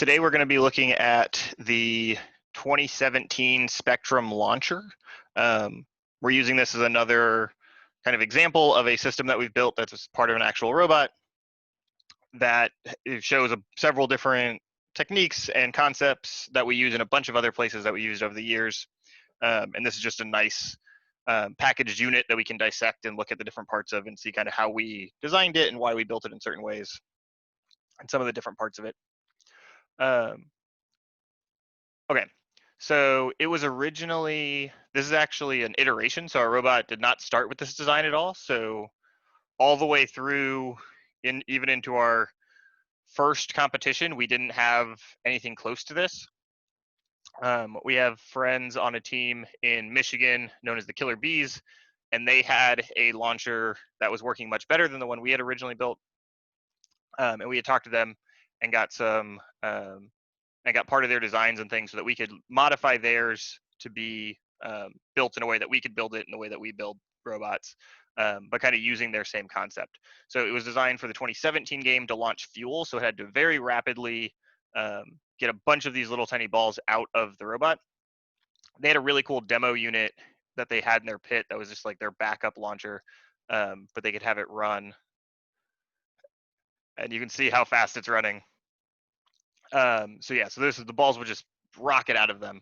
Today we're going to be looking at the 2017 Spectrum launcher. We're using this as another kind of example of a system that we've built that's part of an actual robot that shows several different techniques and concepts that we use in a bunch of other places that we used over the years. And this is just a nice packaged unit that we can dissect and look at the different parts of and see kind of how we designed it and why we built it in certain ways and some of the different parts of it. Okay, so it was originally, this is actually an iteration, so our robot did not start with this design at all. So all the way through, even into our first competition, we didn't have anything close to this. We have friends on a team in Michigan known as the Killer Bees, and they had a launcher that was working much better than the one we had originally built. And we had talked to them and got some and got part of their designs and things so that we could modify theirs to be built in a way that we could build it in the way that we build robots, but kind of using their same concept. So it was designed for the 2017 game to launch fuel, so it had to very rapidly get a bunch of these little tiny balls out of the robot. They had a really cool demo unit that they had in their pit that was just like their backup launcher, but they could have it run. And you can see how fast it's running. So yeah, so the balls would just rocket out of them.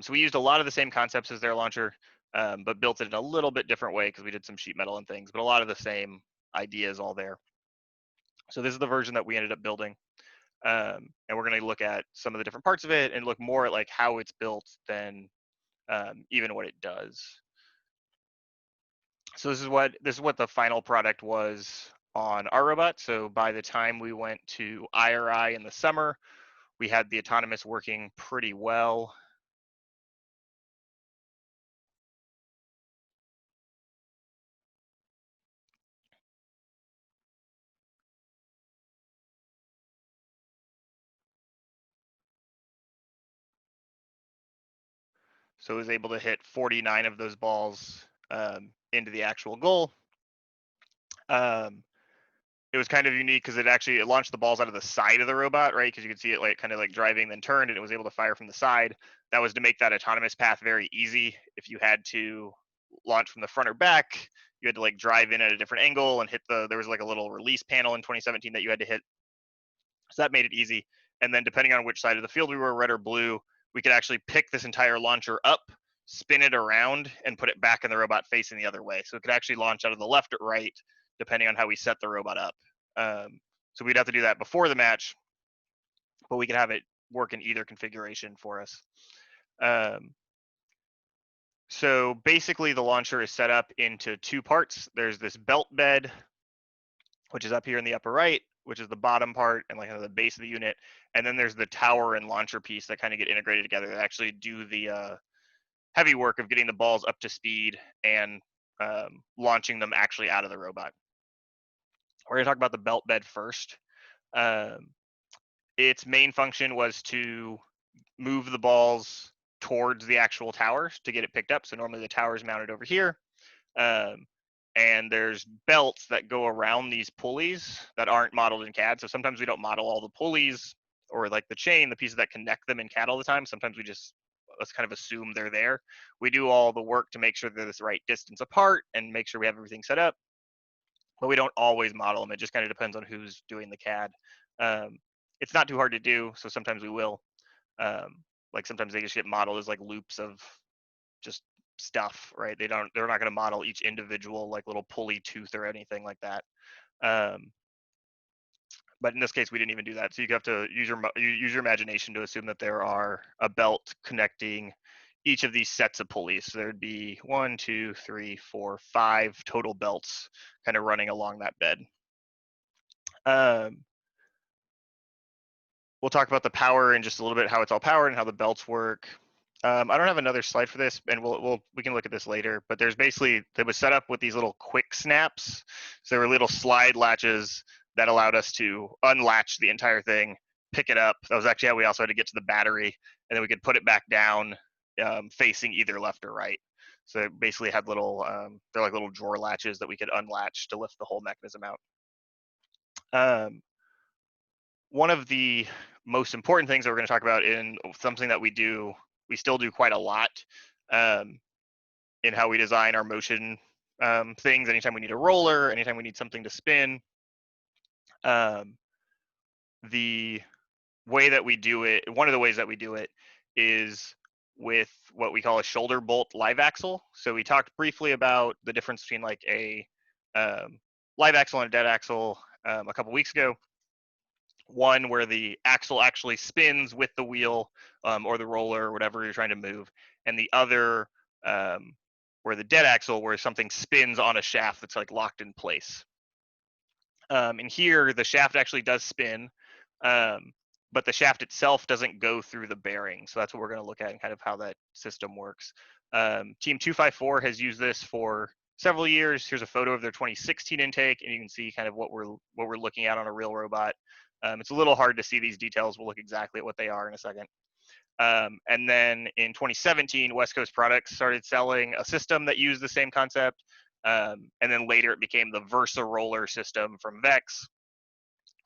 So we used a lot of the same concepts as their launcher, but built it in a little bit different way because we did some sheet metal and things, but a lot of the same ideas all there. So this is the version that we ended up building. And we're going to look at some of the different parts of it and look more at like how it's built than even what it does. So this is what the final product was on our robot. So by the time we went to IRI in the summer, we had the autonomous working pretty well. So it was able to hit 49 of those balls into the actual goal. It was kind of unique because it launched the balls out of the side of the robot, right? Because you could see it like kind of like driving, then turned, and it was able to fire from the side. That was to make that autonomous path very easy. If you had to launch from the front or back, you had to like drive in at a different angle and hit there was like a little release panel in 2017 that you had to hit. So that made it easy. And then depending on which side of the field we were, red or blue, we could actually pick this entire launcher up, spin it around, and put it back in the robot facing the other way. So it could actually launch out of the left or right, depending on how we set the robot up. So we'd have to do that before the match, but we could have it work in either configuration for us. So basically the launcher is set up into two parts. There's this belt bed, which is up here in the upper right, which is the bottom part and like the base of the unit. And then there's the tower and launcher piece that kind of get integrated together that actually do the heavy work of getting the balls up to speed and launching them actually out of the robot. We're going to talk about the belt bed first. Its main function was to move the balls towards the actual tower to get it picked up. So normally the tower is mounted over here. And there's belts that go around these pulleys that aren't modeled in CAD. So sometimes we don't model all the pulleys or like the chain, the pieces that connect them in CAD all the time. Sometimes let's kind of assume they're there. We do all the work to make sure they're the right distance apart and make sure we have everything set up. But we don't always model them. It just kind of depends on who's doing the CAD. It's not too hard to do, so sometimes we will. Like sometimes they just get modeled as like loops of just stuff, right? They're not going to model each individual like little pulley tooth or anything like that. But in this case, we didn't even do that. So you have to use your imagination to assume that there are a belt connecting each of these sets of pulleys. So there'd be 1, 2, 3, 4, 5 total belts kind of running along that bed. We'll talk about the power in just a little bit, how it's all powered and how the belts work. I don't have another slide for this, and we can look at this later. But there's basically, it was set up with these little quick snaps. So there were little slide latches that allowed us to unlatch the entire thing, pick it up. That was actually how we also had to get to the battery, and then we could put it back down, facing either left or right. So it basically had they're like little drawer latches that we could unlatch to lift the whole mechanism out. One of the most important things that we're going to talk about in something that we still do quite a lot um, in how we design our motion things. Anytime we need a roller, anytime we need something to spin, um, the way that we do it, one of the ways that we do it is with what we call a shoulder bolt live axle. So we talked briefly about the difference between like a live axle and a dead axle a couple weeks ago. One where the axle actually spins with the wheel or the roller or whatever you're trying to move, and the other where the dead axle where something spins on a shaft that's like locked in place. And here the shaft actually does spin, um, but the shaft itself doesn't go through the bearing. So that's what we're going to look at and kind of how that system works. Team 254 has used this for several years. Here's a photo of their 2016 intake, and you can see kind of what we're looking at on a real robot. It's a little hard to see these details. We'll look exactly at what they are in a second. And then in 2017, West Coast Products started selling a system that used the same concept. And then later it became the Versa roller system from Vex,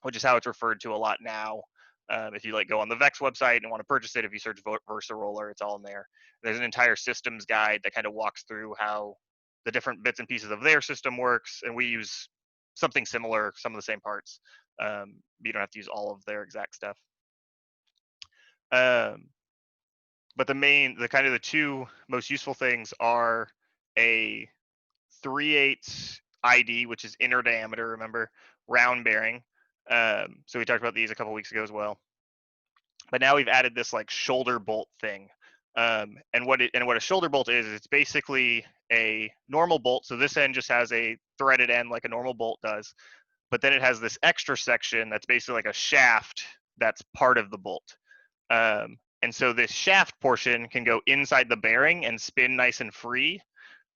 which is how it's referred to a lot now. If you like go on the Vex website and want to purchase it, if you search Versa roller, it's all in there. There's an entire systems guide that kind of walks through how the different bits and pieces of their system works, and we use something similar, some of the same parts. You don't have to use all of their exact stuff. But the kind of the two most useful things are a 3/8 ID, which is inner diameter, remember, round bearing. So we talked about these a couple weeks ago as well. But now we've added this like shoulder bolt thing. And what a shoulder bolt is it's basically a normal bolt. So this end just has a threaded end like a normal bolt does, but then it has this extra section that's basically like a shaft that's part of the bolt. And so this shaft portion can go inside the bearing and spin nice and free,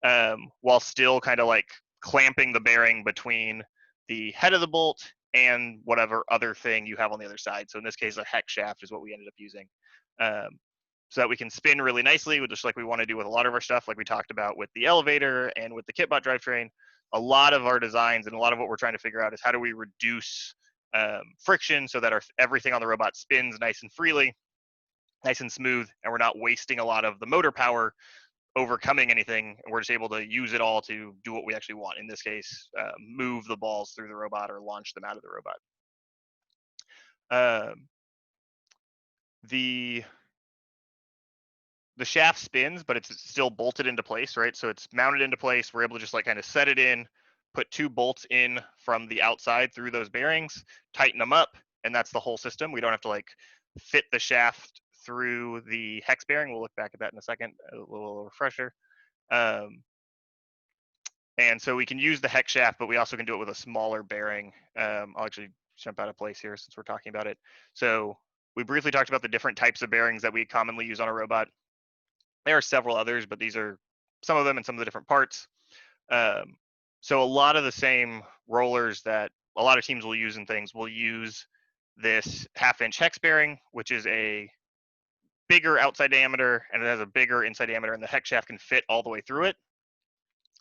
while still kind of like clamping the bearing between the head of the bolt and whatever other thing you have on the other side. So in this case, a hex shaft is what we ended up using. So that we can spin really nicely, just like we want to do with a lot of our stuff, like we talked about with the elevator and with the Kitbot drivetrain. A lot of our designs and a lot of what we're trying to figure out is how do we reduce friction so that everything on the robot spins nice and freely, nice and smooth, and we're not wasting a lot of the motor power overcoming anything. We're just able to use it all to do what we actually want. In this case, move the balls through the robot or launch them out of the robot. The shaft spins, but it's still bolted into place, right? So it's mounted into place. We're able to just like kind of set it in, put two bolts in from the outside through those bearings, tighten them up, and that's the whole system. We don't have to like fit the shaft through the hex bearing. We'll look back at that in a second, a little refresher. And so we can use the hex shaft, but we also can do it with a smaller bearing. I'll actually jump out of place here since we're talking about it. So we briefly talked about the different types of bearings that we commonly use on a robot. There are several others, but these are some of them and some of the different parts. So a lot of the same rollers that a lot of teams will use and things will use this 1/2-inch hex bearing, which is a bigger outside diameter and it has a bigger inside diameter, and the hex shaft can fit all the way through it,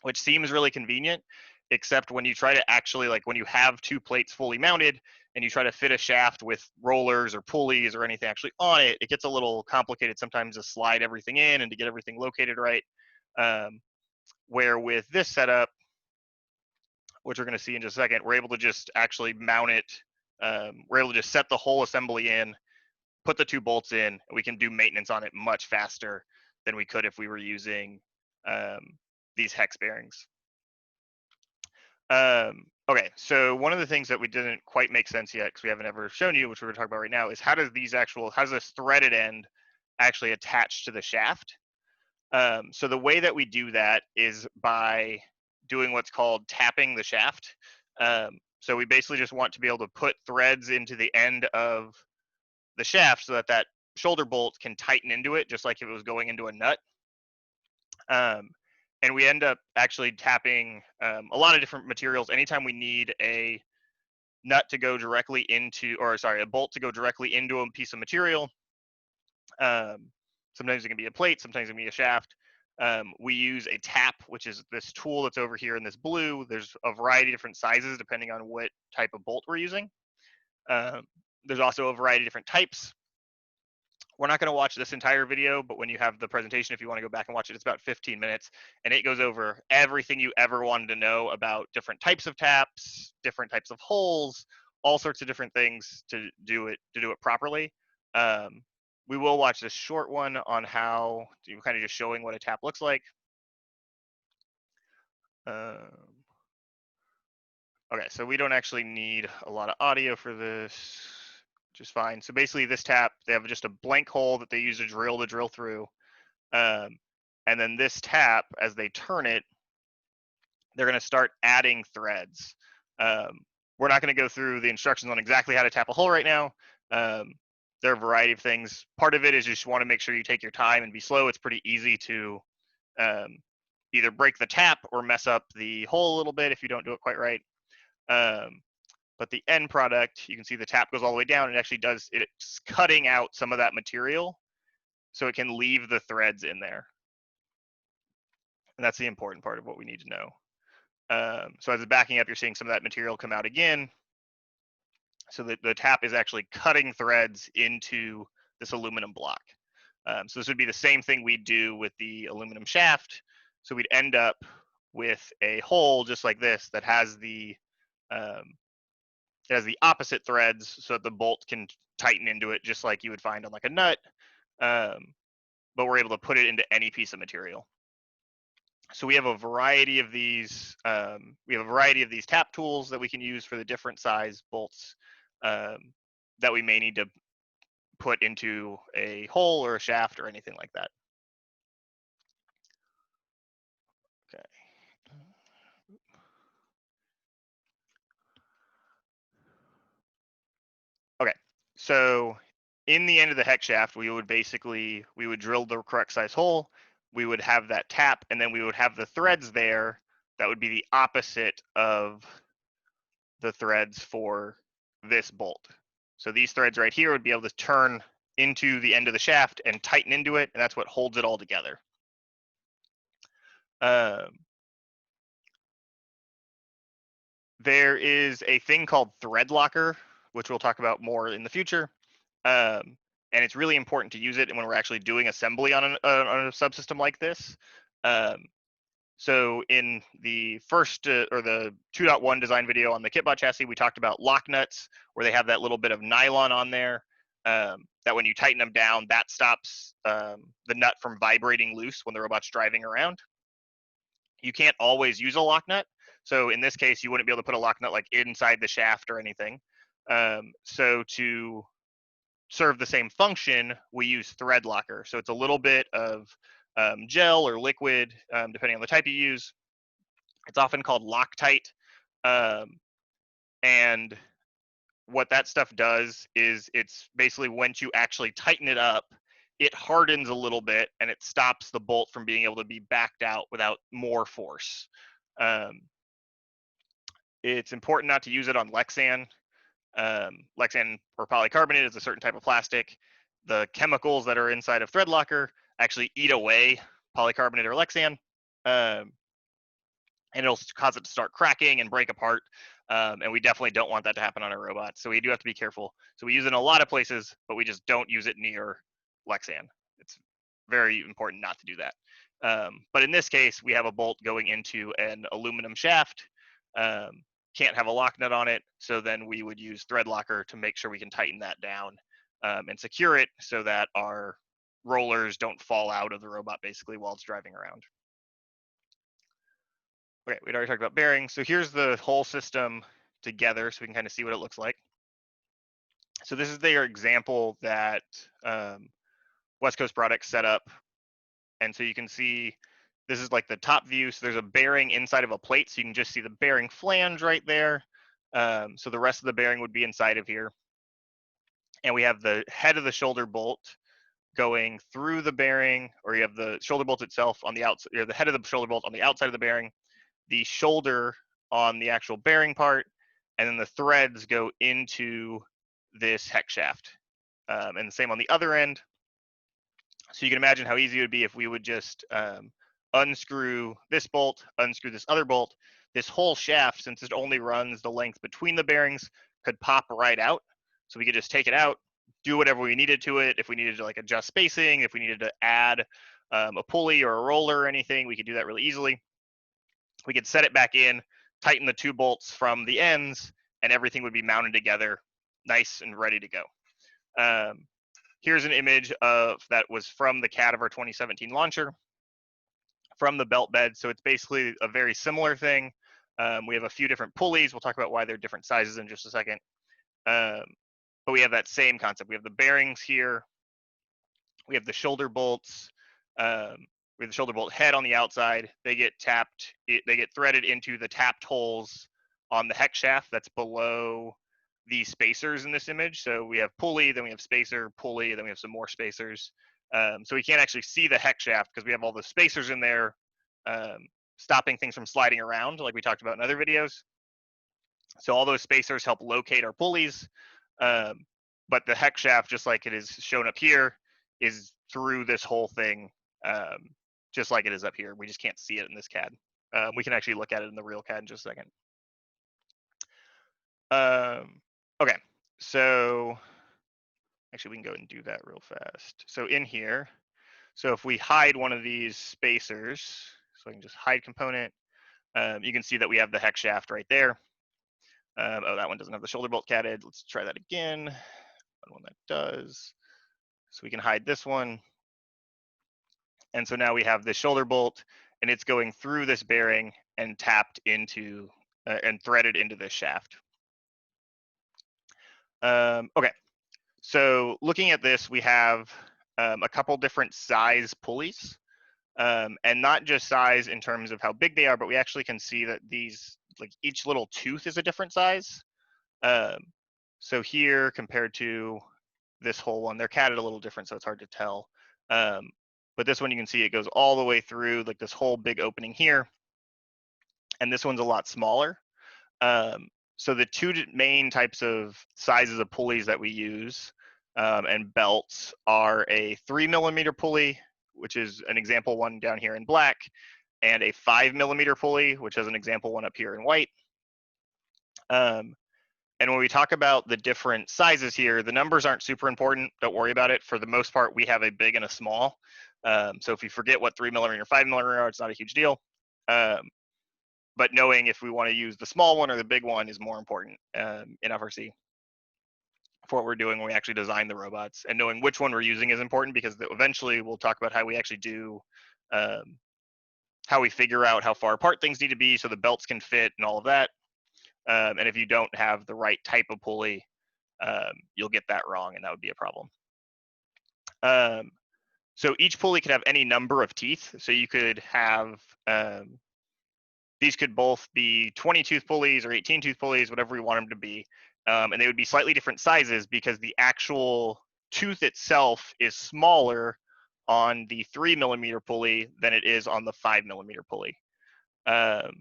which seems really convenient, except when you try to actually, like when you have two plates fully mounted and you try to fit a shaft with rollers or pulleys or anything actually on it, it gets a little complicated sometimes to slide everything in and to get everything located right. Where with this setup, which we're going to see in just a second, we're able to just actually mount it. We're able to just set the whole assembly in, put the two bolts in, and we can do maintenance on it much faster than we could if we were using these hex bearings. Okay, so one of the things that we didn't quite make sense yet, because we haven't ever shown you, which we're going to talk about right now, is how does this threaded end actually attach to the shaft? So the way that we do that is by doing what's called tapping the shaft. So we basically just want to be able to put threads into the end of the shaft so that that shoulder bolt can tighten into it, just like if it was going into a nut. And we end up actually tapping a lot of different materials. Anytime we need a nut to go directly into, or sorry, a bolt to go directly into a piece of material, sometimes it can be a plate, sometimes it can be a shaft. We use a tap, which is this tool that's over here in this blue. There's a variety of different sizes depending on what type of bolt we're using. There's also a variety of different types. We're not going to watch this entire video, but when you have the presentation, if you want to go back and watch it, it's about 15 minutes, and it goes over everything you ever wanted to know about different types of taps, different types of holes, all sorts of different things to do it properly. We will watch this short one on how to kind of just showing what a tap looks like. Okay, so we don't actually need a lot of audio for this, which is fine. So basically this tap, they have just a blank hole that they use a drill to drill through. And then this tap, as they turn it, they're gonna start adding threads. We're not gonna go through the instructions on exactly how to tap a hole right now. There are a variety of things. Part of it is you just wanna make sure you take your time and be slow. It's pretty easy to either break the tap or mess up the hole a little bit if you don't do it quite right. But the end product, you can see the tap goes all the way down. It actually does, it's cutting out some of that material so it can leave the threads in there. And that's the important part of what we need to know. So as it's backing up, you're seeing some of that material come out again. So the tap is actually cutting threads into this aluminum block. So this would be the same thing we'd do with the aluminum shaft. So we'd end up with a hole just like this that has the opposite threads so that the bolt can tighten into it just like you would find on like a nut, but we're able to put it into any piece of material. So we have a variety of these. Tap tools that we can use for the different size bolts that we may need to put into a hole or a shaft or anything like that. Okay. Okay, so in the end of the hex shaft, we would drill the correct size hole. We would have that tap, and then we would have the threads there. That would be the opposite of the threads for this bolt. So these threads right here would be able to turn into the end of the shaft and tighten into it, and that's what holds it all together. There is a thing called thread locker, which we'll talk about more in the future. And it's really important to use it when we're actually doing assembly on a subsystem like this. So in the first or the 2.1 design video on the Kitbot chassis, we talked about lock nuts, where they have that little bit of nylon on there that when you tighten them down, that stops the nut from vibrating loose when the robot's driving around. You can't always use a lock nut. So in this case, you wouldn't be able to put a lock nut like inside the shaft or anything. So to serve the same function, we use thread locker. So it's a little bit of gel or liquid, depending on the type you use. It's often called Loctite. And what that stuff does is it's basically once you actually tighten it up, it hardens a little bit and it stops the bolt from being able to be backed out without more force. It's important not to use it on Lexan. Lexan or polycarbonate is a certain type of plastic. The chemicals that are inside of thread locker actually eat away polycarbonate or Lexan, and it'll cause it to start cracking and break apart. And we definitely don't want that to happen on our robot. So we do have to be careful. So we use it in a lot of places, but we just don't use it near Lexan. It's very important not to do that. But in this case, we have a bolt going into an aluminum shaft. Can't have a lock nut on it, so then we would use thread locker to make sure we can tighten that down and secure it so that our rollers don't fall out of the robot basically while it's driving around. Okay, we'd already talked about bearings. So here's the whole system together so we can kind of see what it looks like. So this is their example that West Coast Products set up. And so you can see this is like the top view. So there's a bearing inside of a plate. So you can just see the bearing flange right there. So the rest of the bearing would be inside of here. And we have the head of the shoulder bolt going through the bearing, or you have the shoulder bolt itself on the outside, or the head of the shoulder bolt on the outside of the bearing, the shoulder on the actual bearing part, and then the threads go into this hex shaft. And the same on the other end. So you can imagine how easy it would be if we would just unscrew this bolt, unscrew this other bolt. This whole shaft, since it only runs the length between the bearings, could pop right out. So we could just take it out, do whatever we needed to it. If we needed to like adjust spacing, if we needed to add a pulley or a roller or anything, we could do that really easily. We could set it back in, tighten the 2 bolts from the ends, and everything would be mounted together, nice and ready to go. Here's an image of that was from the CAD of our 2017 launcher, from the belt bed. So it's basically a very similar thing. We have a few different pulleys. We'll talk about why they're different sizes in just a second. But we have that same concept. We have the bearings here. We have the shoulder bolts. We have the shoulder bolt head on the outside. They get tapped. They get threaded into the tapped holes on the hex shaft that's below the spacers in this image. So we have pulley, then we have spacer, pulley, then we have some more spacers. So we can't actually see the hex shaft because we have all the spacers in there, stopping things from sliding around like we talked about in other videos. So all those spacers help locate our pulleys. But the hex shaft, just like it is shown up here, is through this whole thing, just like it is up here. We just can't see it in this CAD. We can actually look at it in the real CAD in just a second. Okay, so actually we can go and do that real fast. So in here, so if we hide one of these spacers, so I can just hide component, you can see that we have the hex shaft right there. Oh, that one doesn't have the shoulder bolt catted. Let's try that again. One that does. So we can hide this one. And so now we have the shoulder bolt, and it's going through this bearing and tapped into and threaded into this shaft. Okay, so looking at this, we have a couple different size pulleys, and not just size in terms of how big they are, but we actually can see that these, like each little tooth is a different size. So here compared to this whole one, they're catted a little different, so it's hard to tell. But this one you can see it goes all the way through like this whole big opening here. And this one's a lot smaller. So the two main types of sizes of pulleys that we use and belts are a 3mm pulley, which is an example one down here in black, and a 5mm pulley, which is an example one up here in white. And when we talk about the different sizes here, the numbers aren't super important. Don't worry about it. For the most part, we have a big and a small. So if you forget what 3mm or 5mm are, it's not a huge deal. But knowing if we want to use the small one or the big one is more important in FRC for what we're doing when we actually design the robots. And knowing which one we're using is important because eventually we'll talk about how we actually do, how we figure out how far apart things need to be so the belts can fit and all of that. And if you don't have the right type of pulley, you'll get that wrong, and that would be a problem. So each pulley could have any number of teeth. So you could have, these could both be 20-tooth pulleys or 18-tooth pulleys, whatever we want them to be. And they would be slightly different sizes because the actual tooth itself is smaller on the 3mm pulley than it is on the 5mm pulley. And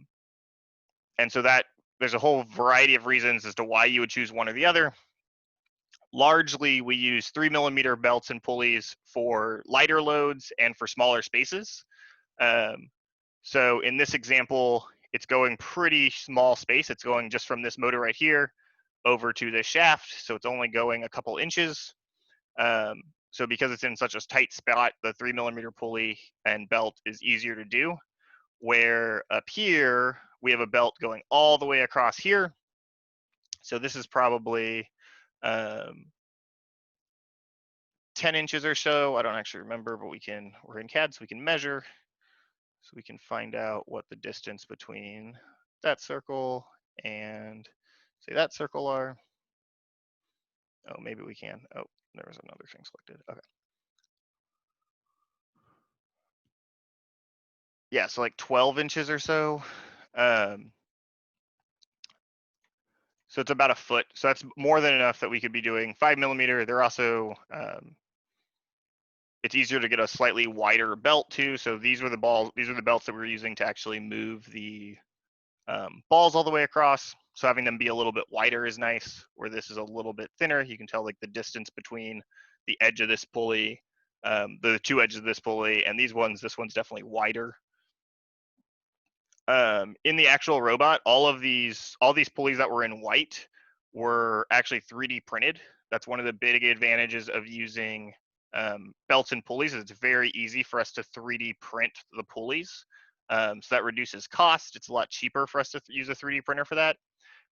so that there's a whole variety of reasons as to why you would choose one or the other. Largely, we use 3mm belts and pulleys for lighter loads and for smaller spaces. So in this example, it's going pretty small space. It's going just from this motor right here over to this shaft. So it's only going a couple inches. So because it's in such a tight spot, the 3mm pulley and belt is easier to do. Where up here, we have a belt going all the way across here. So this is probably 10 inches or so. I don't actually remember, but we're in CAD, so we can measure. So we can find out what the distance between that circle and say that circle are. Oh, maybe we can. Oh, there was another thing selected. Okay. Yeah, so like 12 inches or so. So it's about a foot. So that's more than enough that we could be doing 5mm. They're also, it's easier to get a slightly wider belt too. So these are the belts that we're using to actually move the balls all the way across. So having them be a little bit wider is nice, where this is a little bit thinner. You can tell like the distance between the edge of this pulley, the two edges of this pulley, and this one's definitely wider. In the actual robot, all these pulleys that were in white were actually 3D printed. That's one of the big advantages of using belts and pulleys. Is it's very easy for us to 3D print the pulleys. So that reduces cost. It's a lot cheaper for us to use a 3D printer for that.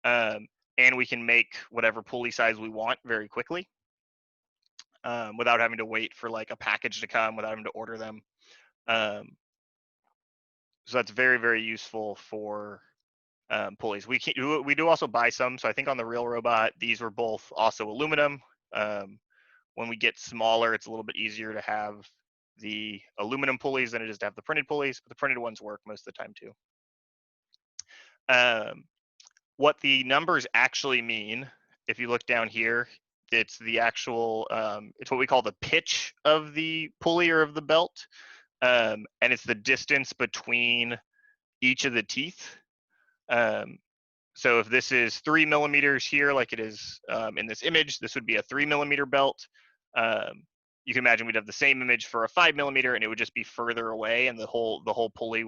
And we can make whatever pulley size we want very quickly without having to wait for like a package to come, without having to order them. So that's very, very useful for pulleys. We do also buy some. So I think on the real robot, these were both also aluminum. When we get smaller, it's a little bit easier to have the aluminum pulleys than it is to have the printed pulleys, but the printed ones work most of the time too. What the numbers actually mean, if you look down here, it's the actual, it's what we call the pitch of the pulley or of the belt. And it's the distance between each of the teeth. So if this is 3 millimeters here, like it is in this image, this would be a 3 millimeter belt. You can imagine we'd have the same image for a 5 millimeter, and it would just be further away, and the whole pulley,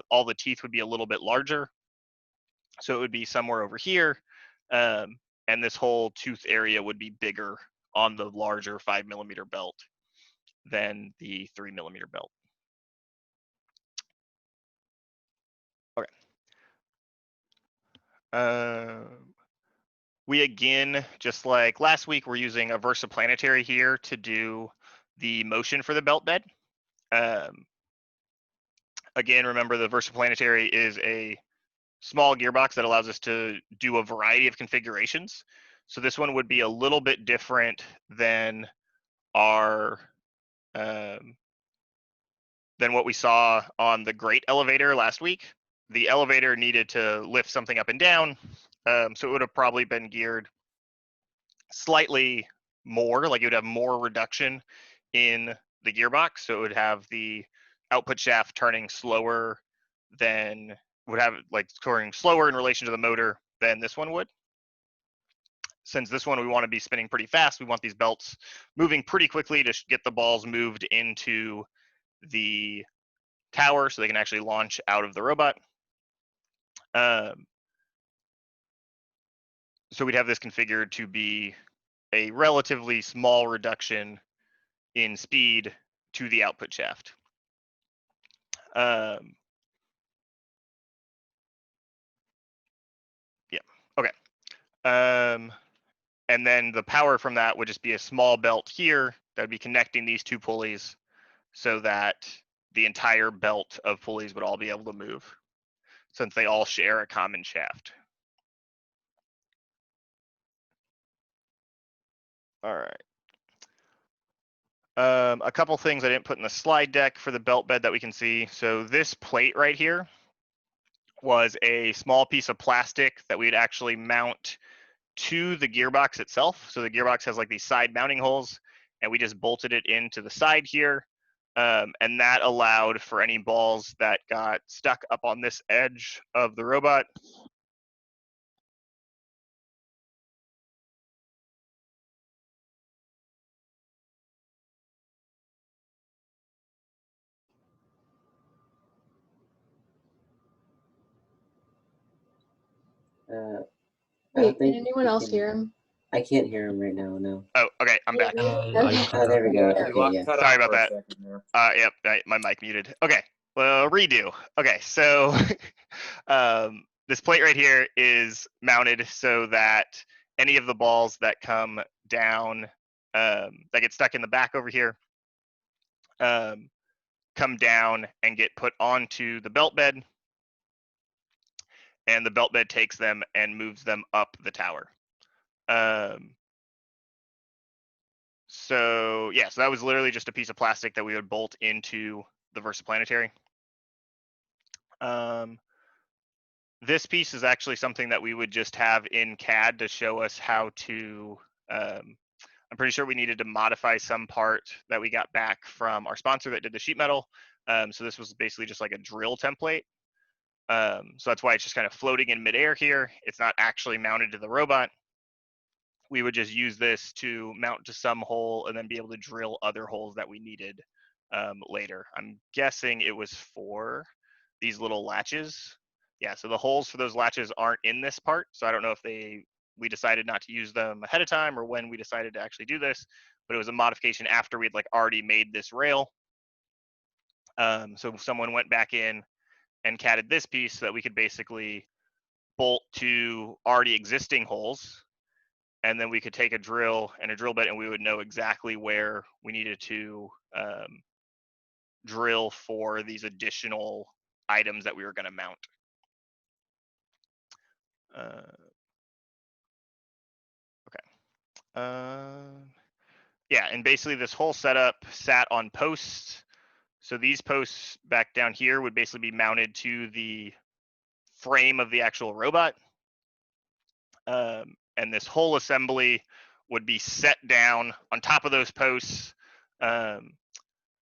all the teeth would be a little bit larger. So it would be somewhere over here, and this whole tooth area would be bigger on the larger 5 millimeter belt than the 3 millimeter belt. Okay. We again, just like last week, we're using a versaplanetary here to do the motion for the belt bed. Again, remember the versaplanetary is a small gearbox that allows us to do a variety of configurations. So this one would be a little bit different than our than what we saw on the great elevator last week. The elevator needed to lift something up and down, so it would have probably been geared slightly more, like it would have more reduction in the gearbox. So it would have the output shaft turning slower than, would have like turning slower in relation to the motor than this one would. Since this one we want to be spinning pretty fast, we want these belts moving pretty quickly to get the balls moved into the tower so they can actually launch out of the robot. So we'd have this configured to be a relatively small reduction in speed to the output shaft. Yeah, okay. And then the power from that would just be a small belt here that would be connecting these two pulleys so that the entire belt of pulleys would all be able to move since they all share a common shaft. All right. A couple things I didn't put in the slide deck for the belt bed that we can see. So this plate right here was a small piece of plastic that we'd actually mount to the gearbox itself. So the gearbox has like these side mounting holes, and we just bolted it into the side here. And that allowed for any balls that got stuck up on this edge of the robot. Wait, can anyone else hear him? I can't hear him right now, no. Oh, okay, I'm back. Oh, there we go. Okay, yeah. Sorry about that. Yep, my mic muted. Okay, well, redo. Okay, so this plate right here is mounted so that any of the balls that come down, that get stuck in the back over here, come down and get put onto the belt bed, and the belt bed takes them and moves them up the tower. So yeah, so that was literally just a piece of plastic that we would bolt into the versaplanetary. This piece is actually something that we would just have in CAD to show us how to, I'm pretty sure we needed to modify some part that we got back from our sponsor that did the sheet metal. So this was basically just like a drill template. So that's why it's just kind of floating in midair here. It's not actually mounted to the robot. We would just use this to mount to some hole and then be able to drill other holes that we needed later. I'm guessing it was for these little latches. Yeah, so the holes for those latches aren't in this part, so I don't know if they we decided not to use them ahead of time or when we decided to actually do this, but it was a modification after we'd like already made this rail. So someone went back in and catted this piece so that we could basically bolt to already existing holes, and then we could take a drill and a drill bit and we would know exactly where we needed to drill for these additional items that we were going to mount. Yeah, and basically this whole setup sat on posts. So these posts back down here would basically be mounted to the frame of the actual robot. And this whole assembly would be set down on top of those posts.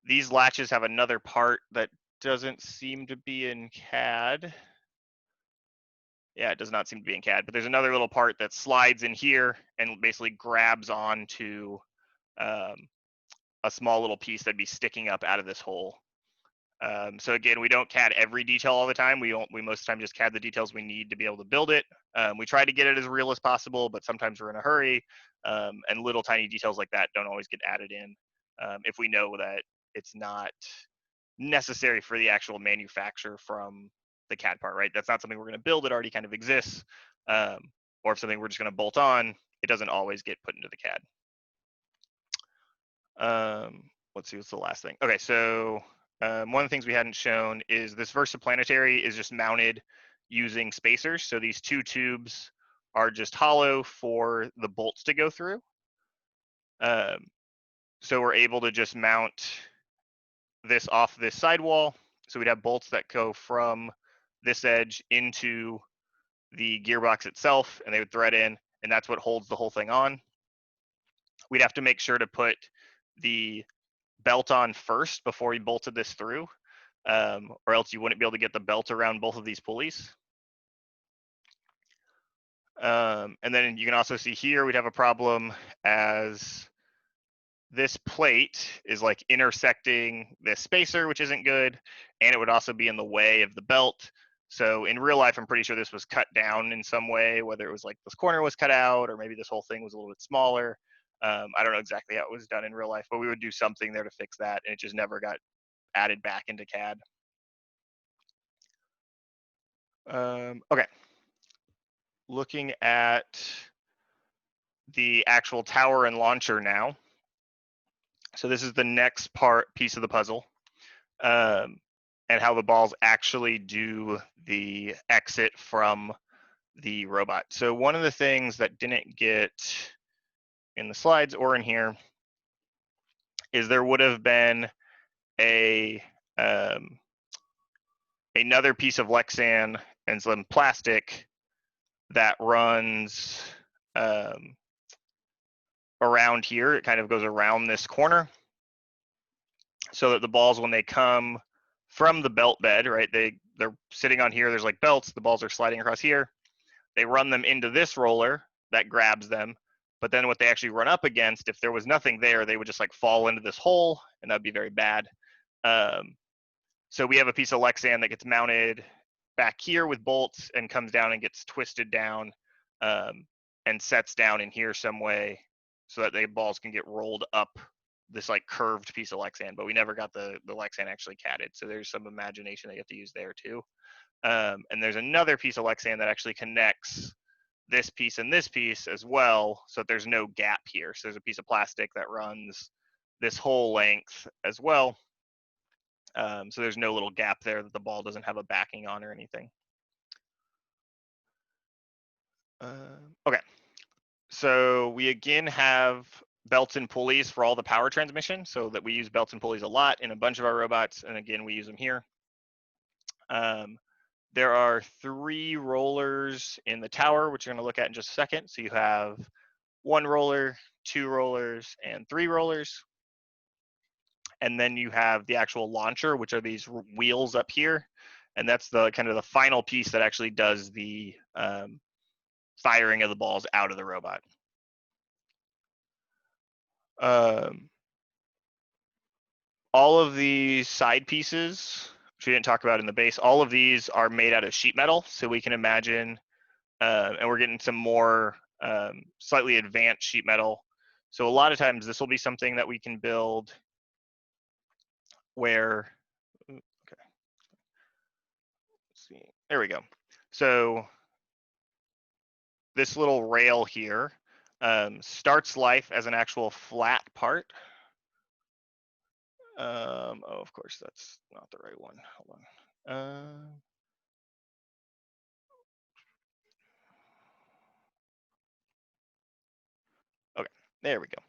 These latches have another part that doesn't seem to be in CAD. Yeah, it does not seem to be in CAD, but there's another little part that slides in here and basically grabs onto a small little piece that'd be sticking up out of this hole. So again, we don't CAD every detail all the time. We most of the time just CAD the details we need to be able to build it. We try to get it as real as possible, but sometimes we're in a hurry, and little tiny details like that don't always get added in if we know that it's not necessary for the actual manufacture from the CAD part, right? That's not something we're going to build. It already kind of exists. Or if something we're just going to bolt on, it doesn't always get put into the CAD. Let's see, what's the last thing? Okay, so one of the things we hadn't shown is this versaplanetary is just mounted using spacers. So these two tubes are just hollow for the bolts to go through. So we're able to just mount this off this sidewall. So we'd have bolts that go from this edge into the gearbox itself, and they would thread in, and that's what holds the whole thing on. We'd have to make sure to put the belt on first before we bolted this through, or else you wouldn't be able to get the belt around both of these pulleys. And then you can also see here we'd have a problem as this plate is like intersecting this spacer, which isn't good, and it would also be in the way of the belt. So in real life, I'm pretty sure this was cut down in some way, whether it was like this corner was cut out or maybe this whole thing was a little bit smaller. I don't know exactly how it was done in real life, but we would do something there to fix that, and it just never got added back into CAD. Okay. Looking at the actual tower and launcher now. So this is the next piece of the puzzle, and how the balls actually do the exit from the robot. So one of the things that didn't get in the slides or in here is there would have been another piece of Lexan and some plastic that runs around here. It kind of goes around this corner so that the balls, when they come from the belt bed, right, they're sitting on here, there's like belts, the balls are sliding across here. They run them into this roller that grabs them, but then what they actually run up against, if there was nothing there, they would just like fall into this hole, and that'd be very bad. So we have a piece of Lexan that gets mounted back here with bolts and comes down and gets twisted down and sets down in here some way so that the balls can get rolled up this like curved piece of Lexan, but we never got the Lexan actually catted. So there's some imagination that you have to use there too. And there's another piece of Lexan that actually connects this piece and this piece as well, so that there's no gap here. So there's a piece of plastic that runs this whole length as well. So there's no little gap there that the ball doesn't have a backing on or anything. Okay, so we again have belts and pulleys for all the power transmission, so that we use belts and pulleys a lot in a bunch of our robots, and again, we use them here. There are 3 rollers in the tower, which we're going to look at in just a second. So you have 1 roller, 2 rollers, and 3 rollers. And then you have the actual launcher, which are these wheels up here. And that's the kind of the final piece that actually does the firing of the balls out of the robot. All of these side pieces, which we didn't talk about in the base, all of these are made out of sheet metal. So we can imagine, and we're getting some more slightly advanced sheet metal. So a lot of times this will be something that we can build where, okay, let's see, there we go. So this little rail here starts life as an actual flat part. Oh, of course, that's not the right one. Hold on. Okay, there we go.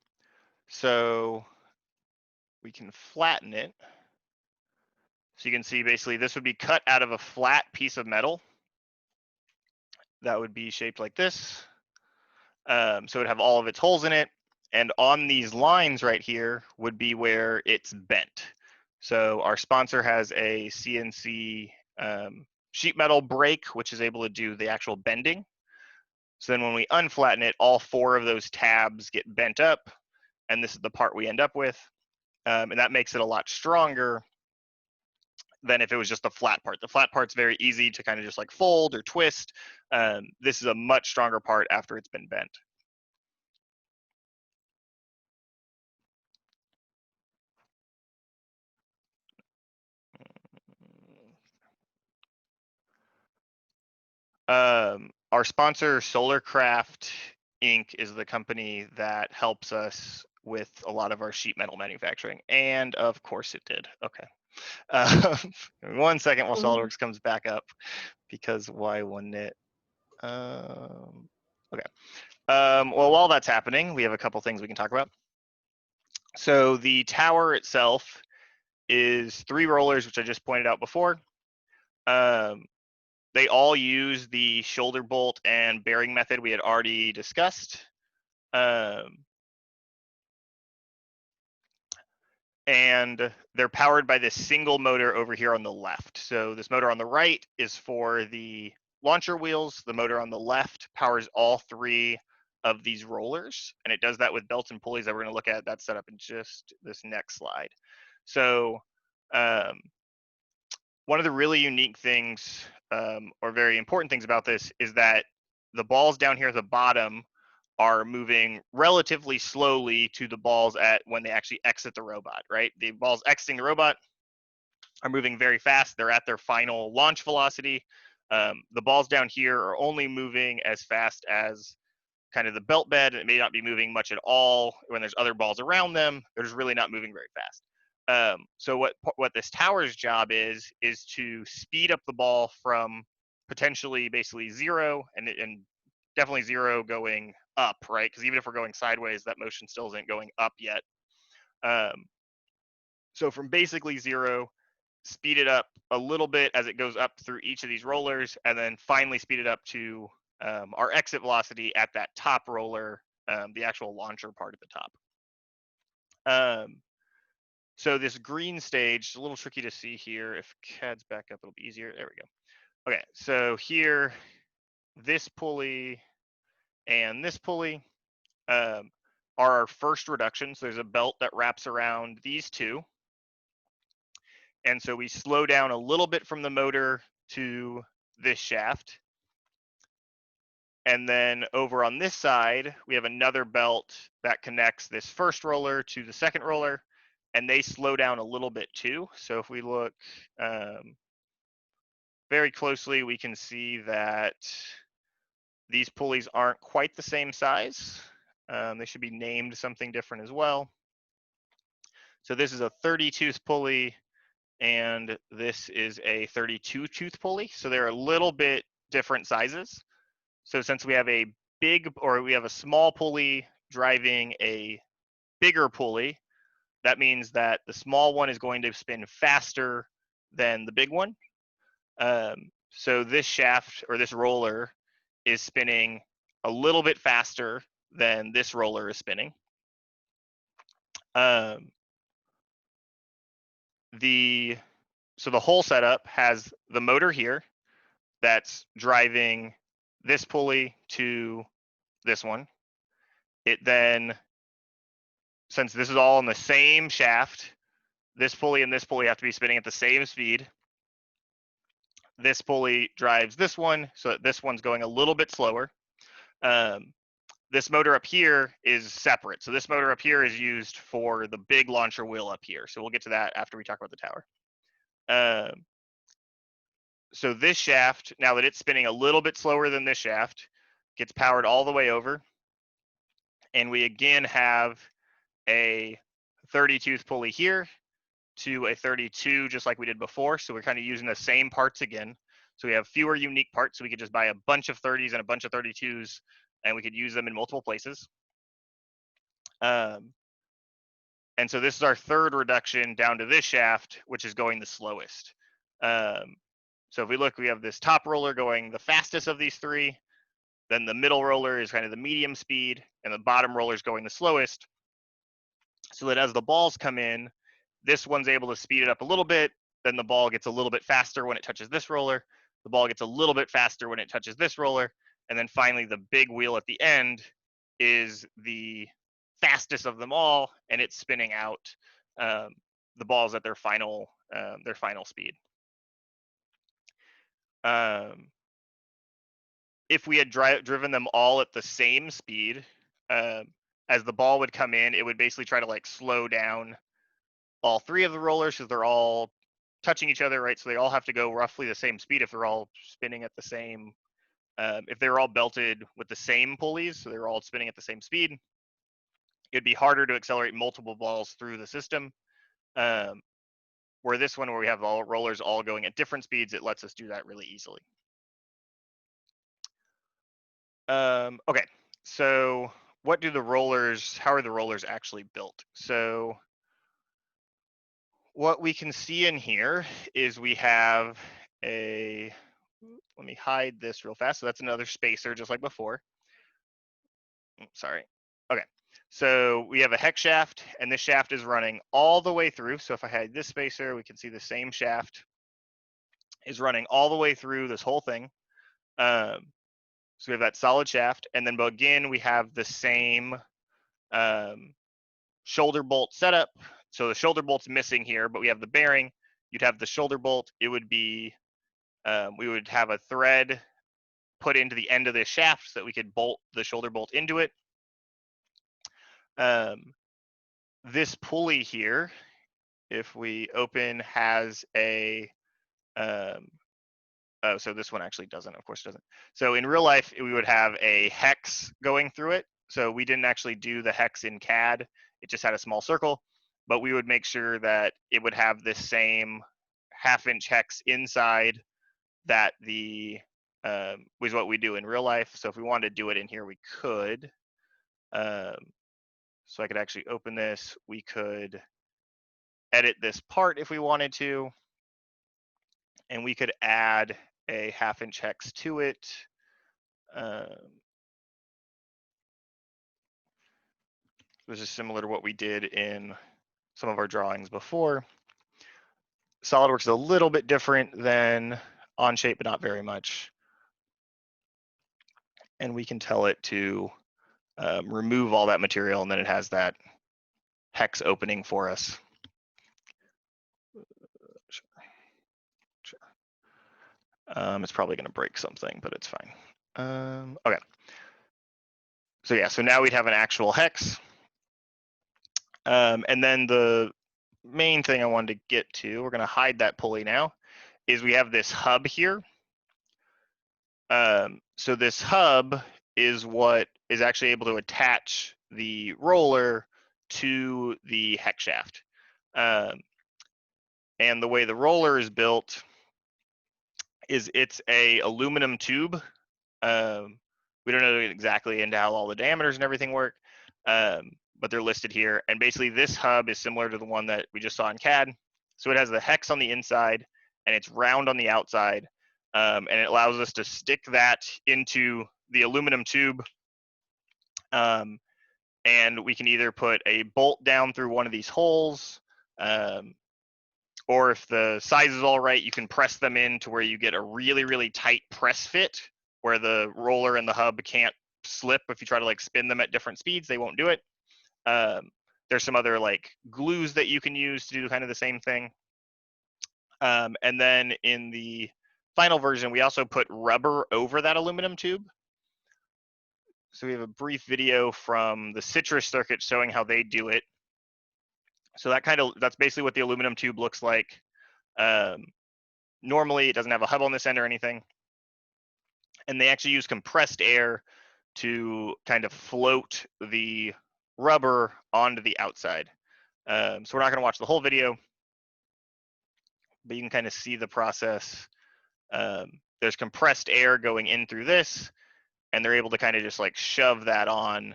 So we can flatten it. So you can see basically this would be cut out of a flat piece of metal that would be shaped like this. So it would have all of its holes in it. And on these lines right here would be where it's bent. So our sponsor has a CNC sheet metal brake, which is able to do the actual bending. So then when we unflatten it, all 4 of those tabs get bent up, and this is the part we end up with. And that makes it a lot stronger than if it was just the flat part. The flat part's very easy to kind of just like fold or twist. This is a much stronger part after it's been bent. Our sponsor, Solarcraft Inc., is the company that helps us with a lot of our sheet metal manufacturing. And of course it did. Okay. 1 second while SolidWorks comes back up, because why wouldn't it? Okay. Well, while that's happening, we have a couple things we can talk about. So the tower itself is 3 rollers, which I just pointed out before. They all use the shoulder bolt and bearing method we had already discussed. And they're powered by this single motor over here on the left. So this motor on the right is for the launcher wheels. The motor on the left powers all 3 of these rollers, and it does that with belts and pulleys that we're going to look at. That's set up in just this next slide. So one of the really unique things, or very important things about this, is that the balls down here at the bottom are moving relatively slowly to the balls at when they actually exit the robot, right? The balls exiting the robot are moving very fast. They're at their final launch velocity. The balls down here are only moving as fast as kind of the belt bed. It may not be moving much at all when there's other balls around them. They're just really not moving very fast. So what this tower's job is to speed up the ball from potentially basically 0 and definitely 0 going up, right? Because even if we're going sideways, that motion still isn't going up yet. So from basically 0, speed it up a little bit as it goes up through each of these rollers, and then finally speed it up to our exit velocity at that top roller, the actual launcher part at the top. So this green stage is a little tricky to see here. If CAD's back up, it'll be easier. There we go. Okay, so here, this pulley and this pulley are our first reductions. There's a belt that wraps around these 2. And so we slow down a little bit from the motor to this shaft. And then over on this side, we have another belt that connects this first roller to the second roller, and they slow down a little bit too. So if we look very closely, we can see that these pulleys aren't quite the same size. They should be named something different as well. So this is a 30-tooth pulley, and this is a 32-tooth pulley. So they're a little bit different sizes. So since we have a small pulley driving a bigger pulley, that means that the small one is going to spin faster than the big one. So this shaft or this roller is spinning a little bit faster than this roller is spinning. So the whole setup has the motor here that's driving this pulley to this one. It then, since this is all in the same shaft, this pulley and this pulley have to be spinning at the same speed. This pulley drives this one, so that this one's going a little bit slower. this motor up here is separate. So this motor up here is used for the big launcher wheel up here. So we'll get to that after we talk about the tower. So this shaft, now that it's spinning a little bit slower than this shaft, gets powered all the way over. And we again have a 30-tooth pulley here to a 32, just like we did before. So we're kind of using the same parts again. So we have fewer unique parts. So we could just buy a bunch of 30s and a bunch of 32s, and we could use them in multiple places. And so this is our third reduction down to this shaft, which is going the slowest. So if we look, we have this top roller going the fastest of these three. Then the middle roller is kind of the medium speed, and the bottom roller is going the slowest. So that as the balls come in, this one's able to speed it up a little bit. Then the ball gets a little bit faster when it touches this roller. The ball gets a little bit faster when it touches this roller. And then finally, the big wheel at the end is the fastest of them all, and it's spinning out the balls at their final speed. If we had driven them all at the same speed, as the ball would come in, it would basically try to like slow down all three of the rollers because they're all touching each other, right? So they all have to go roughly the same speed if they're all spinning at the same. If they were all belted with the same pulleys, so they're all spinning at the same speed, it'd be harder to accelerate multiple balls through the system. Where this one, where we have all rollers all going at different speeds, it lets us do that really easily. Okay, so what do the rollers, how are the rollers actually built? So what we can see in here is we have a, let me hide this real fast. So that's another spacer just like before. Sorry. Okay, so we have a hex shaft, and this shaft is running all the way through. So if I hide this spacer, we can see the same shaft is running all the way through this whole thing. So we have that solid shaft, and then again, we have the same shoulder bolt setup. So the shoulder bolt's missing here, but we have the bearing. You'd have the shoulder bolt. It would be, we would have a thread put into the end of this shaft so that we could bolt the shoulder bolt into it. This pulley here, if we open, has a, oh, so this one actually doesn't, of course it doesn't. So in real life, we would have a hex going through it. So we didn't actually do the hex in CAD. It just had a small circle, but we would make sure that it would have this same half-inch hex inside that the, was what we do in real life. So if we wanted to do it in here, we could. So I could actually open this. We could edit this part if we wanted to, and we could add a half-inch hex to it. This is similar to what we did in some of our drawings before. SolidWorks is a little bit different than Onshape, but not very much. And we can tell it to remove all that material, and then it has that hex opening for us. It's probably going to break something, but it's fine. Okay. So yeah, so now we'd have an actual hex. And then the main thing I wanted to get to, we're going to hide that pulley now, is we have this hub here. So this hub is what is actually able to attach the roller to the hex shaft. And the way the roller is built is it's a aluminum tube. We don't know exactly into how all the diameters and everything work, but they're listed here. And basically this hub is similar to the one that we just saw in CAD. So it has the hex on the inside and it's round on the outside. And it allows us to stick that into the aluminum tube. And we can either put a bolt down through one of these holes, or if the size is all right, you can press them in to where you get a really, really tight press fit where the roller and the hub can't slip. If you try to like spin them at different speeds, they won't do it. There's some other like glues that you can use to do kind of the same thing. And then in the final version, we also put rubber over that aluminum tube. So we have a brief video from the citrus circuit showing how they do it. So that's basically what the aluminum tube looks like. Normally, it doesn't have a hub on this end or anything. And they actually use compressed air to kind of float the rubber onto the outside. So we're not going to watch the whole video, but you can kind of see the process. There's compressed air going in through this, and they're able to kind of just like shove that on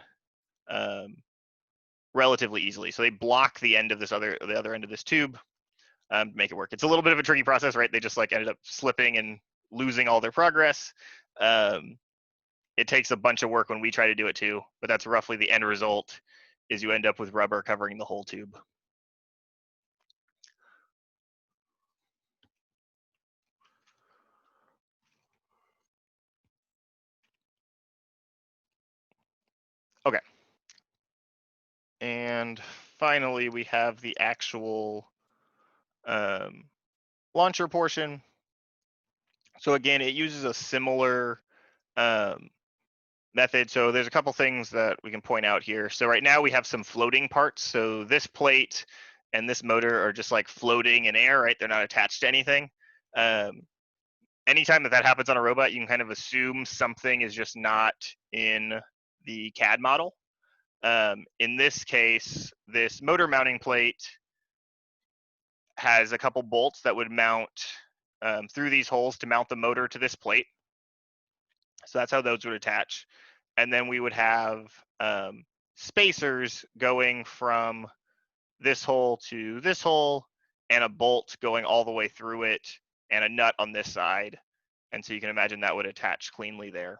relatively easily. So they block the end of the other end of this tube to make it work. It's a little bit of a tricky process, right? They just like ended up slipping and losing all their progress. It takes a bunch of work when we try to do it too, but that's roughly the end result, is you end up with rubber covering the whole tube. Okay. And finally, we have the actual launcher portion. So again, it uses a similar method. So there's a couple things that we can point out here. So right now we have some floating parts. So this plate and this motor are just like floating in air, right? They're not attached to anything. Anytime that happens on a robot, you can kind of assume something is just not in the CAD model. In this case, this motor mounting plate has a couple bolts that would mount through these holes to mount the motor to this plate. So that's how those would attach. And then we would have spacers going from this hole to this hole, and a bolt going all the way through it, and a nut on this side. And so you can imagine that would attach cleanly there.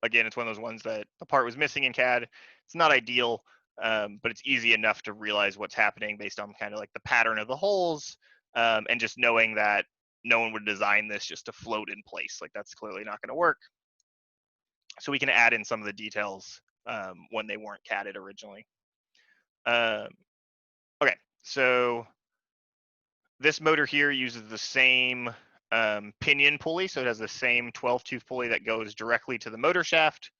Again, it's one of those ones that the part was missing in CAD. It's not ideal, but it's easy enough to realize what's happening based on kind of like the pattern of the holes, and just knowing that no one would design this just to float in place. Like, that's clearly not going to work. So we can add in some of the details when they weren't CAD'd originally. Okay, so this motor here uses the same pinion pulley, so it has the same 12-tooth pulley that goes directly to the motor shaft.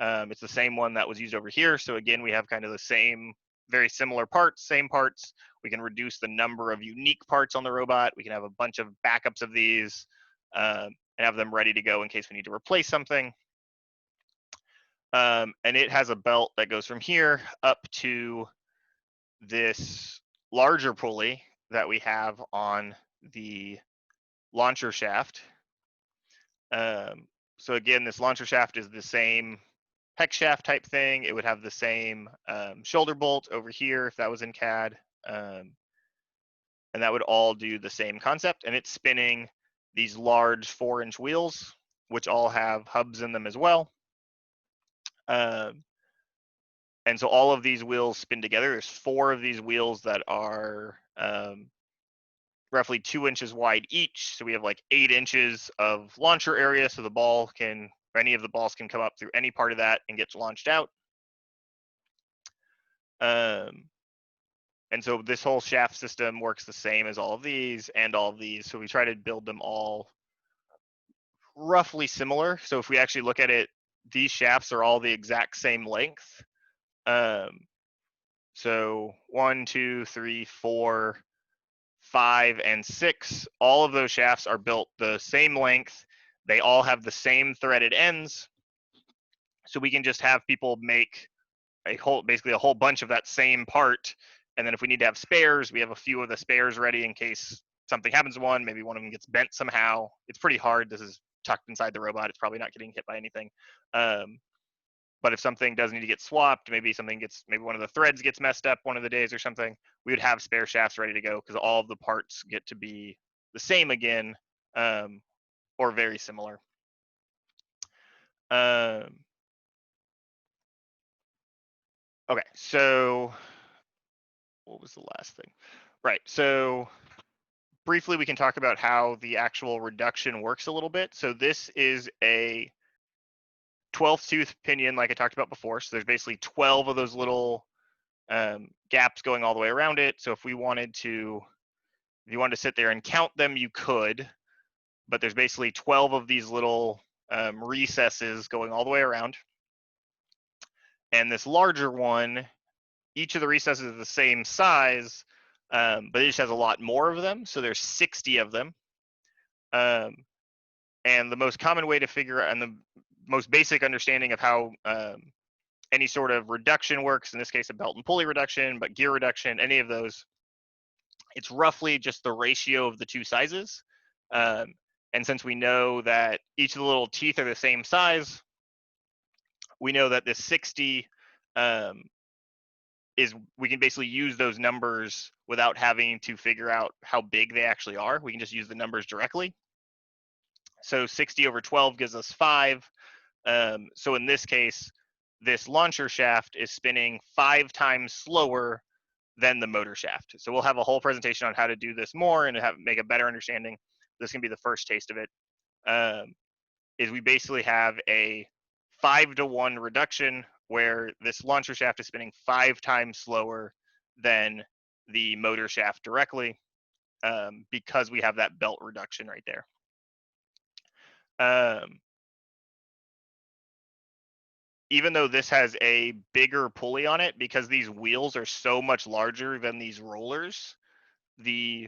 It's the same one that was used over here. So again, we have kind of the same, very similar parts, same parts. We can reduce the number of unique parts on the robot. We can have a bunch of backups of these and have them ready to go in case we need to replace something. And it has a belt that goes from here up to this larger pulley that we have on the launcher shaft. So again, this launcher shaft is the same hex shaft type thing. It would have the same shoulder bolt over here if that was in CAD. And that would all do the same concept. And it's spinning these large 4-inch wheels, which all have hubs in them as well. And so all of these wheels spin together. There's 4 of these wheels that are roughly 2 inches wide each. So we have like 8 inches of launcher area. So the ball can, or any of the balls can come up through any part of that and get launched out. And so this whole shaft system works the same as all of these and all of these. So we try to build them all roughly similar. So if we actually look at it, these shafts are all the exact same length. So 1, 2, 3, 4, 5, and 6, all of those shafts are built the same length. They all have the same threaded ends. So we can just have people make basically a whole bunch of that same part. And then if we need to have spares, we have a few of the spares ready in case something happens to one. Maybe one of them gets bent somehow. It's pretty hard. This is tucked inside the robot. It's probably not getting hit by anything. But if something does need to get swapped, maybe one of the threads gets messed up one of the days or something, we would have spare shafts ready to go because all of the parts get to be the same again, or very similar. Okay, so what was the last thing? Right, so briefly we can talk about how the actual reduction works a little bit. So this is a 12th tooth pinion like I talked about before. So there's basically 12 of those little gaps going all the way around it. So if you wanted to sit there and count them, you could, but there's basically 12 of these little recesses going all the way around. And this larger one, each of the recesses is the same size, but it just has a lot more of them. So there's 60 of them. And the most common way to figure out, and the most basic understanding of how any sort of reduction works, in this case a belt and pulley reduction, but gear reduction, any of those, it's roughly just the ratio of the two sizes. And since we know that each of the little teeth are the same size, we know that this 60 is, we can basically use those numbers without having to figure out how big they actually are. We can just use the numbers directly. So 60 over 12 gives us 5. So in this case, this launcher shaft is spinning 5 times slower than the motor shaft. So we'll have a whole presentation on how to do this more and make a better understanding. This can be the first taste of it. Is we basically have a 5-to-1 reduction where this launcher shaft is spinning 5 times slower than the motor shaft directly, because we have that belt reduction right there. Even though this has a bigger pulley on it, because these wheels are so much larger than these rollers, the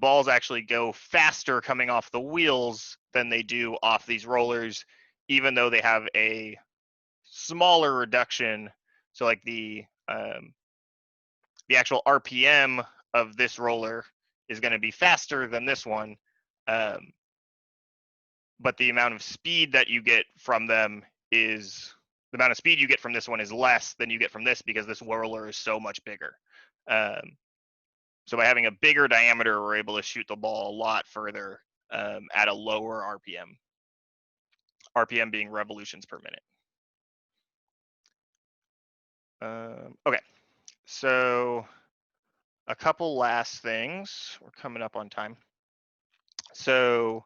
balls actually go faster coming off the wheels than they do off these rollers, even though they have a smaller reduction. So like the actual RPM of this roller is going to be faster than this one, but the amount of speed that you get from them is, the amount of speed you get from this one is less than you get from this, because this roller is so much bigger. So by having a bigger diameter, we're able to shoot the ball a lot further at a lower RPM. RPM being revolutions per minute. Okay, so a couple last things. We're coming up on time. So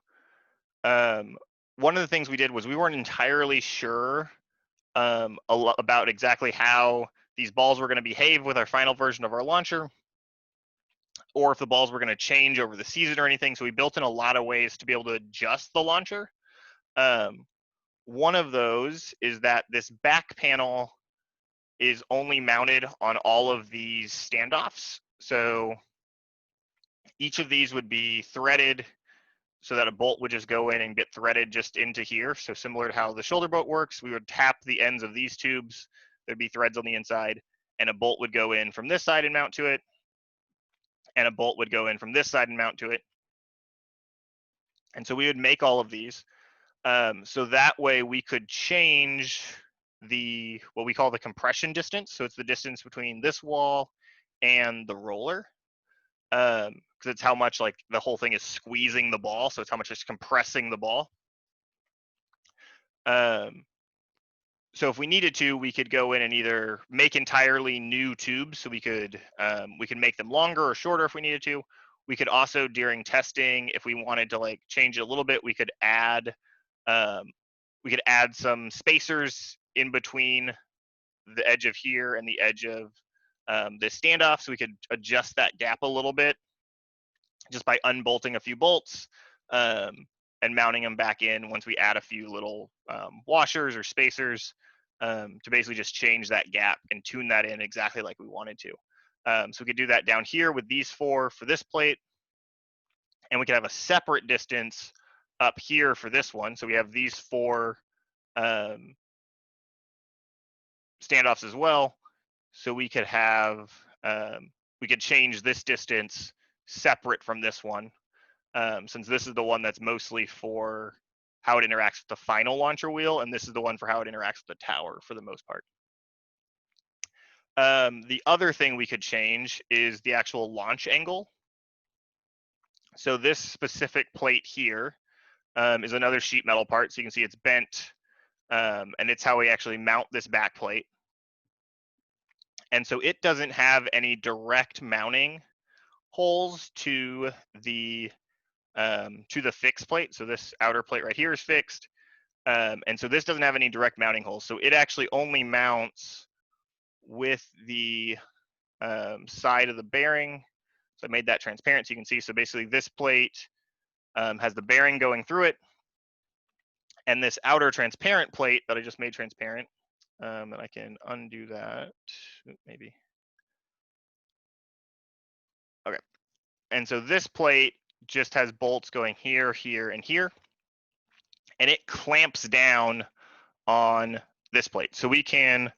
one of the things we did was we weren't entirely sure about exactly how these balls were going to behave with our final version of our launcher, or if the balls were going to change over the season or anything. So we built in a lot of ways to be able to adjust the launcher. One of those is that this back panel is only mounted on all of these standoffs. So each of these would be threaded so that a bolt would just go in and get threaded just into here. So similar to how the shoulder bolt works, we would tap the ends of these tubes. There'd be threads on the inside, and a bolt would go in from this side and mount to it, and a bolt would go in from this side and mount to it. And so we would make all of these. So that way we could change the, what we call the compression distance. So it's the distance between this wall and the roller. Because it's how much like the whole thing is squeezing the ball. So it's how much it's compressing the ball. So if we needed to, we could go in and either make entirely new tubes. So we could make them longer or shorter if we needed to. We could also, during testing, if we wanted to like change it a little bit, we could add some spacers in between the edge of here and the edge of this standoff. So we could adjust that gap a little bit just by unbolting a few bolts and mounting them back in once we add a few little washers or spacers to basically just change that gap and tune that in exactly like we wanted to. So we could do that down here with these 4 for this plate, and we could have a separate distance up here for this one. So we have these 4 standoffs as well. So we could have, we could change this distance separate from this one, since this is the one that's mostly for how it interacts with the final launcher wheel, and this is the one for how it interacts with the tower for the most part. The other thing we could change is the actual launch angle. So this specific plate here is another sheet metal part. So you can see it's bent, and it's how we actually mount this back plate. And so it doesn't have any direct mounting holes to the fixed plate. So this outer plate right here is fixed. And so this doesn't have any direct mounting holes. So it actually only mounts with the side of the bearing. So I made that transparent so you can see. So basically this plate has the bearing going through it. and this outer transparent plate that I just made transparent, and I can undo that, maybe. Okay, and so this plate just has bolts going here, here, and here, and it clamps down on this plate. So we can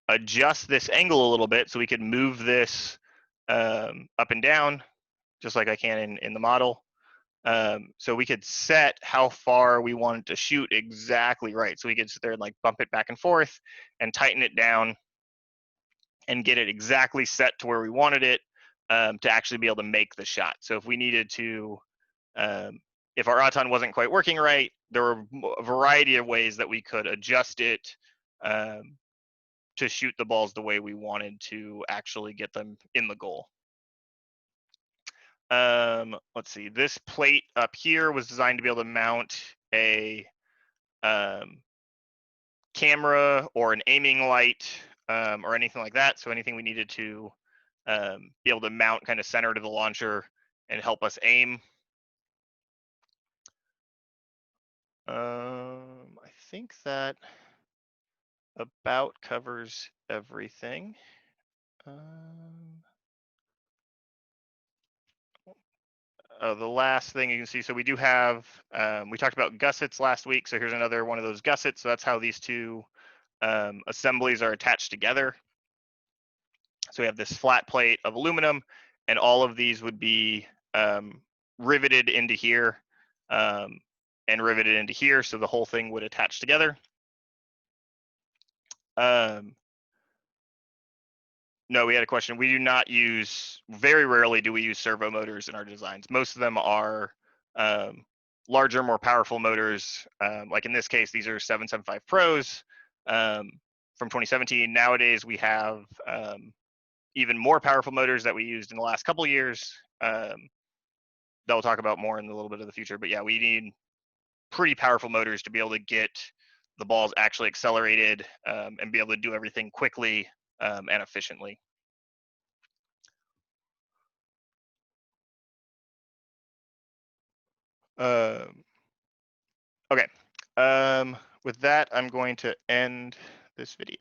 adjust this angle a little bit, so we can move this up and down, just like I can in the model. So we could set how far we wanted to shoot exactly right. So we could sit there and like bump it back and forth and tighten it down and get it exactly set to where we wanted it to actually be able to make the shot. So if we needed to, if our Auton wasn't quite working right, there were a variety of ways that we could adjust it to shoot the balls the way we wanted to actually get them in the goal. Let's see, this plate up here was designed to be able to mount a camera or an aiming light or anything like that. So anything we needed to be able to mount kind of center to the launcher and help us aim. I think that about covers everything. The last thing you can see, so we do have, we talked about gussets last week, so here's another one of those gussets. So that's how these two assemblies are attached together. So we have this flat plate of aluminum, and all of these would be riveted into here and riveted into here, so the whole thing would attach together. No, we had a question. We do not use, very rarely do we use servo motors in our designs. Most of them are larger, more powerful motors. Like in this case, these are 775 Pros from 2017. Nowadays, we have even more powerful motors that we used in the last couple of years that we'll talk about more in a little bit of the future. But yeah, we need pretty powerful motors to be able to get the balls actually accelerated and be able to do everything quickly and efficiently. Okay. With that, I'm going to end this video.